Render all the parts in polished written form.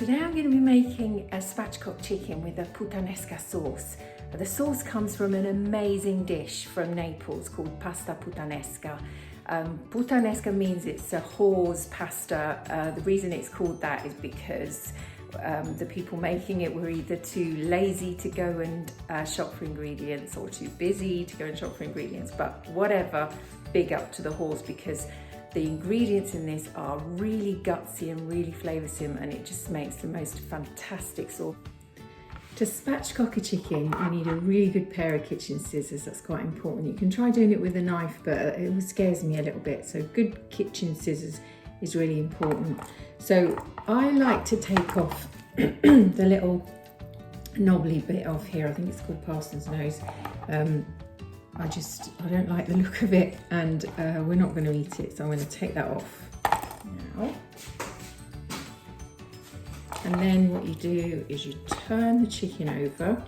Today I'm going to be making a spatchcock chicken with a Puttanesca sauce. The sauce comes from an amazing dish from Naples called pasta Puttanesca. Puttanesca means it's a horse pasta. The reason it's called that is because the people making it were either too lazy to go and shop for ingredients or too busy to go and shop for ingredients, but whatever, big up to the horse, because the ingredients in this are really gutsy and really flavoursome, and it just makes the most fantastic sauce. To spatchcock a chicken, you need a really good pair of kitchen scissors. That's quite important. You can try doing it with a knife, but it scares me a little bit. So good kitchen scissors is really important. So I like to take off the little knobbly bit off here. I think it's called parson's nose. I don't like the look of it, and we're not going to eat it, so I'm going to take that off now. And then what you do is you turn the chicken over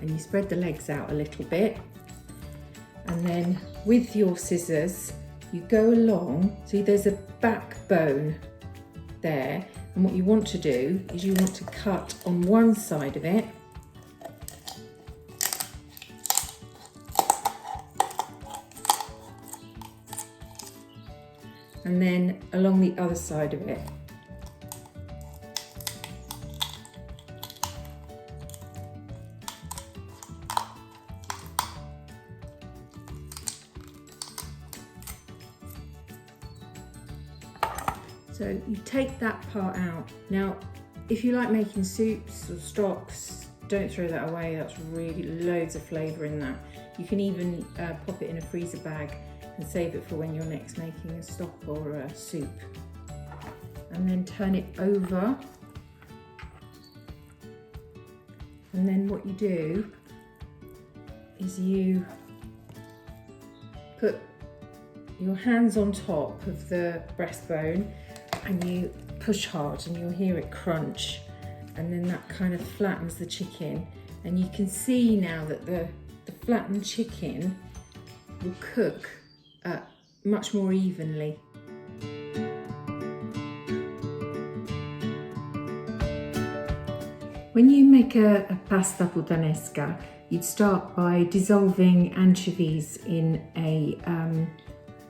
and you spread the legs out a little bit, and then with your scissors you go along. See, there's a backbone there, and what you want to do is you want to cut on one side of it, and then along the other side of it. So you take that part out. Now, if you like making soups or stocks, don't throw that away. That's really loads of flavour in that. You can even pop it in a freezer bag and save it for when you're next making a stock or a soup. And then turn it over. And then what you do is you put your hands on top of the breastbone and you push hard, and you'll hear it crunch, and then that kind of flattens the chicken. And you can see now that the flattened chicken will cook much more evenly. When you make a pasta puttanesca, you'd start by dissolving anchovies in a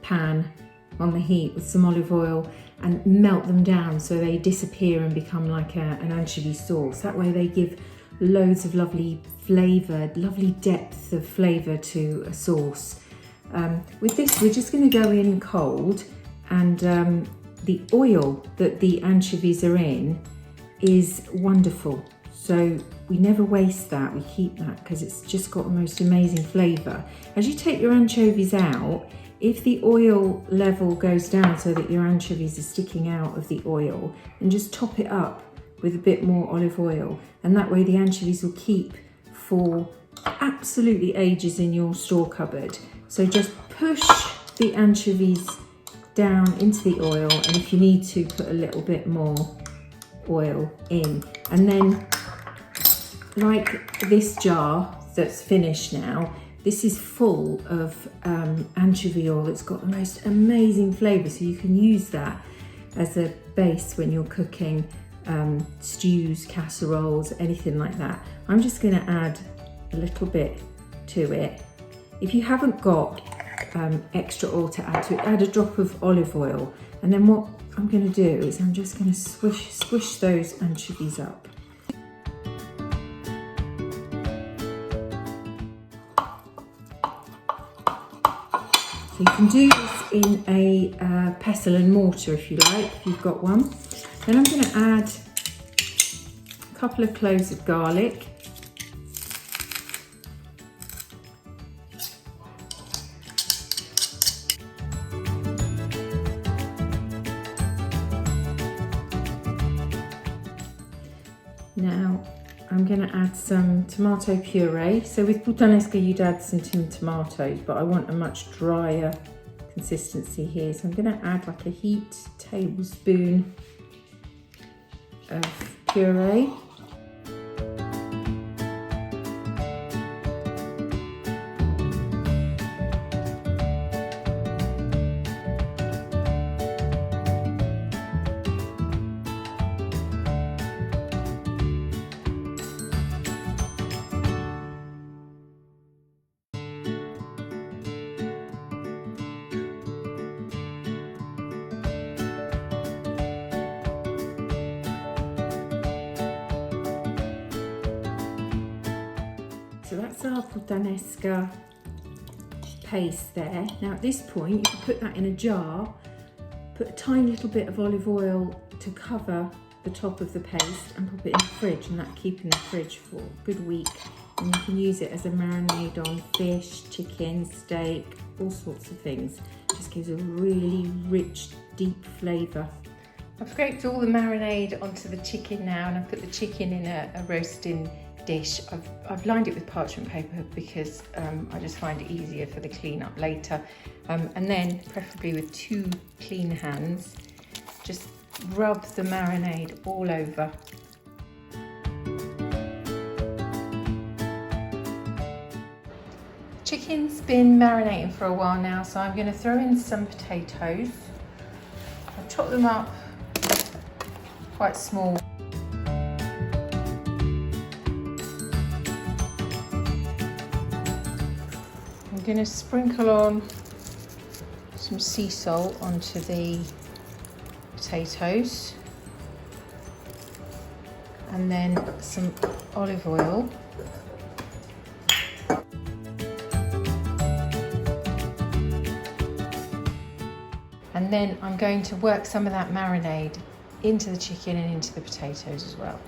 pan on the heat with some olive oil and melt them down so they disappear and become like an anchovy sauce. That way they give loads of lovely flavour, lovely depth of flavour to a sauce. With this, we're just going to go in cold, and the oil that the anchovies are in is wonderful. So we never waste that, we keep that because it's just got the most amazing flavour. As you take your anchovies out, if the oil level goes down so that your anchovies are sticking out of the oil, then just top it up with a bit more olive oil, and that way the anchovies will keep for absolutely ages in your store cupboard. So just push the anchovies down into the oil, and if you need to, put a little bit more oil in. And then, like this jar that's finished now, this is full of anchovy oil. It's got the most amazing flavour, so you can use that as a base when you're cooking stews, casseroles, anything like that. I'm just going to add a little bit to it. If you haven't got extra oil to add to it, add a drop of olive oil. And then what I'm going to do is I'm just going to squish those anchovies up. So you can do this in a pestle and mortar if you like, if you've got one. Then I'm going to add a couple of cloves of garlic. Now I'm going to add some tomato puree. So with puttanesca you'd add some tomatoes, but I want a much drier consistency here. So I'm going to add like a heaped tablespoon of puree. that's our puttanesca paste there. Now at this point you can put that in a jar, put a tiny little bit of olive oil to cover the top of the paste and pop it in the fridge, and that keep in the fridge for a good week. And you can use it as a marinade on fish, chicken, steak, all sorts of things. It just gives a really rich, deep flavour. I've scraped all the marinade onto the chicken now, and I've put the chicken in a roasting dish. I've lined it with parchment paper because I just find it easier for the clean up later. And then, preferably with 2 clean hands, just rub the marinade all over. Chicken's been marinating for a while now, so I'm going to throw in some potatoes. I'll chop them up quite small. I'm going to sprinkle on some sea salt onto the potatoes, and then some olive oil. And then I'm going to work some of that marinade into the chicken and into the potatoes as well.